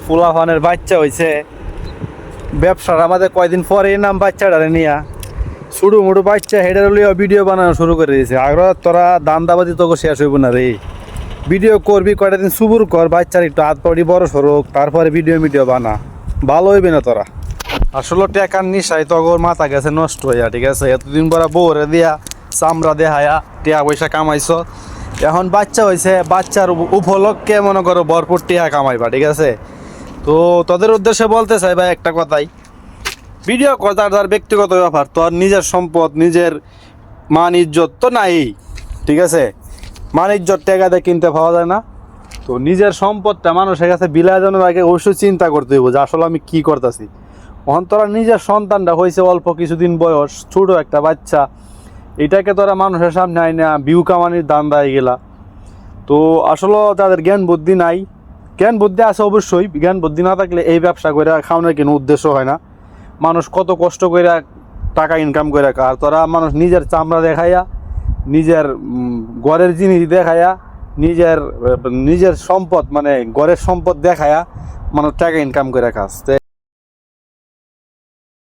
ফুলাফানের বাচ্চা হয়েছে ব্যবসার আমাদের কয়দিন পরে নাম বাচ্চাটারে নিয়া ছুটু মুটু বাচ্চা হেডার লিয়ে ভিডিও বানানো শুরু করে দিয়েছে। আর তোরা দান্দাবাদি তোকে শেষ হইব না রে। ভিডিও করবি কয়টা দিন সুবুর কর, বাচ্চার একটু হাত পাড়ি বড় সরুক, তারপরে ভিডিও বানা, ভালো হইবে না তোরা। আসলে টেকার নিশায় তগর মাথা গেছে নষ্ট হইয়া, ঠিক আছে? এতদিন পরে বউরে দিয়া চামড়া দেহায়া টিয়া পয়সা কামাইছ, এখন বাচ্চা হয়েছে, বাচ্চার উপলক্ষে মনে করো ভরপুর টিয়া কামাইবা, ঠিক আছে? তো তোদের উদ্দেশ্যে বলতে চাই ভাই একটা কথাই, ভিডিও কর, তার ব্যক্তিগত ব্যাপার, তোর নিজের সম্পদ, নিজের মান ইজ্জত তো নাই, ঠিক আছে? মান ইজ্জত টাকাতে কিনতে পাওয়া যায় না। তো নিজের সম্পদটা মানুষের কাছে বিলায় জানার আগে অবশ্যই চিন্তা করতে হইব যে আসলে আমি কি করতেছি। তখন তোরা নিজের সন্তানটা হয়েছে অল্প কিছুদিন বয়স, ছোট একটা বাচ্চা, এটাকে তোরা মানুষের সামনে আইনা ভিউ কামানির দান্দায় গেলা। তো আসলে তাদের জ্ঞান বুদ্ধি নাই। জ্ঞান বুদ্ধি আছে অবশ্যই, জ্ঞান বুদ্ধি না থাকলে এই ব্যবসা করে খাওয়ানোর কোনো উদ্দেশ্য হয় না। মানুষ কত কষ্ট করে টাকা ইনকাম করে, আর তোরা মানুষ নিজের চামড়া দেখাইয়া, নিজের ঘরের জিনিস দেখাইয়া, নিজের সম্পদ মানে ঘরের সম্পদ দেখাইয়া মানুষ টাকা ইনকাম করে খাস।